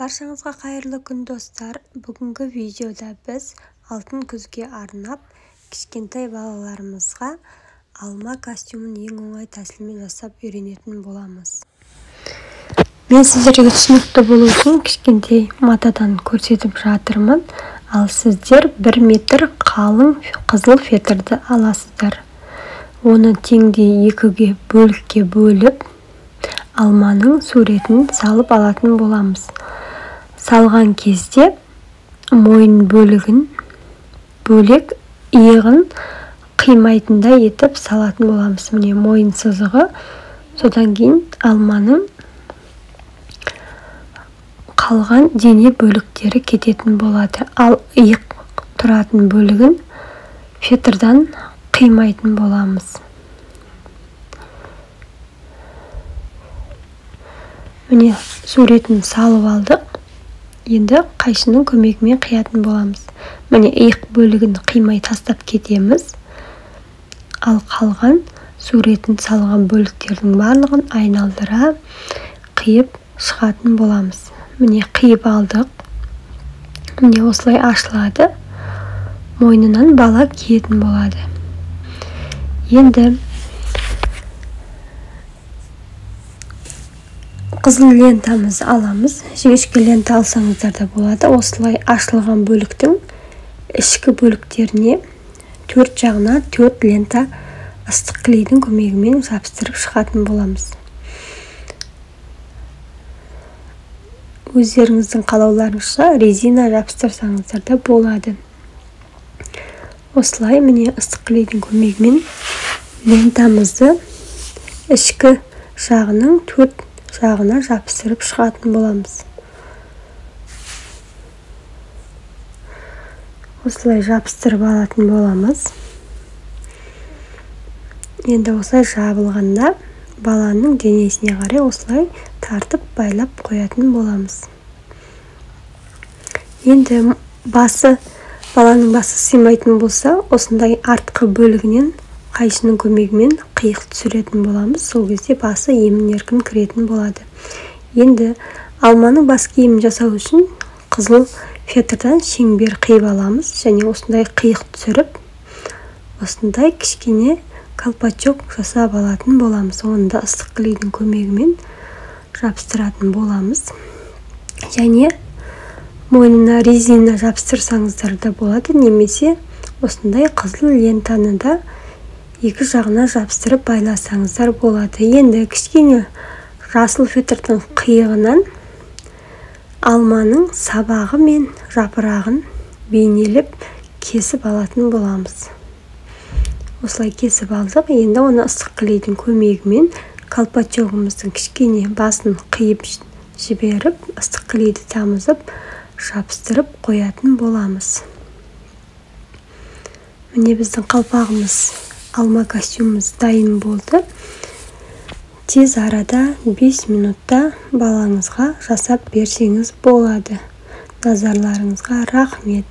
Баршаңызға қайырлы күн достар. Бүгінгі видеода біз алтын күзге арнап кішкентай балаларымызға алма костюмын ең оңай тәсілмен жасап үйренетін боламыз. Мен сіздерге түсінікті болу үшін кішкентай матадан көрсетіп жатырмын. Ал сіздер 1 метр қалың қызыл фетрді аласыздар. Оны теңдей екіге бөлікке бөліп, алманың суретін салып алатын боламыз. Салған кезде мойын бөлігін бөлек, иығын қимайтындай етіп салатын боламыз. Міне мойын сызығы, содан кейін алманың қалған дене бөліктері кететін болады. Ал иық тұратын бөлігін фетрдан қимайтын боламыз. Міне суретін салып алдық. Енді қайшының көмегімен қиятын боламыз. Міне иық бөлігін қимай тастап кетеміз. Ал қалған суретін салған бөліктердің барлығын айналдыра қиып шығатын боламыз. Міне қиып алдық. Міне осылай ашылады. Мойнынан бала киетін болады. Енді қызыл лентамызды аламыз. Жіңішке лента алсаңыздар да болады. Осылай ашылған бөліктің ішкі бөліктеріне 4 жағына 4 лента ыстық клейдің көмегімен жабыстырып шығатын боламыз. Өздеріңіздің қалауларыңызша резина жабыстырсаңыздар да болады. Осылай міне ыстық клейдің көмегімен лентамызды ішкі жағының 4 жағына жабыстырып шығатын боламыз. Осылай жабыстырып алатын боламыз. Енді осылай жабылғанда баланың денесіне қарай осылай тартып байлап қоятын боламыз. Енді баланың басы сыймайтын болса, осындай артқы бөлігінен қайшының көмегімен қиық түсіретін боламыз. Сол кезде басы емін-еркін кіретін болады. Енді алманың бас киімін жасау үшін қызыл фетрдан шеңбер қиып аламыз. Және осындай қиық түсіріп, осындай кішкене колпачок жасап алатын боламыз. Оны да ыстық клейдің көмегімен жабыстыратын боламыз. Және мойнына резина жабыстырсаңыздар да болады, немесе осындай қызыл лентаны да екі жағына жабыстырып байласаңыздар болады. Енді кішкене жасыл фетрдің қиығынан алманың сабағы мен жапырағын бейнелеп кесіп алатын боламыз. Осылай кесіп алдық. Енді оны ыстық клейдің көмегімен колпачогымыздың кішкене басын қиып жіберіп, ыстық клейді тамызып, жабыстырып қоятын боламыз. Міне біздің қалпағымыз, алма костюмымыз дайын болды. Тез арада 5 минутта балаңызға жасап берсеңіз болады. Назарларыңызға рахмет.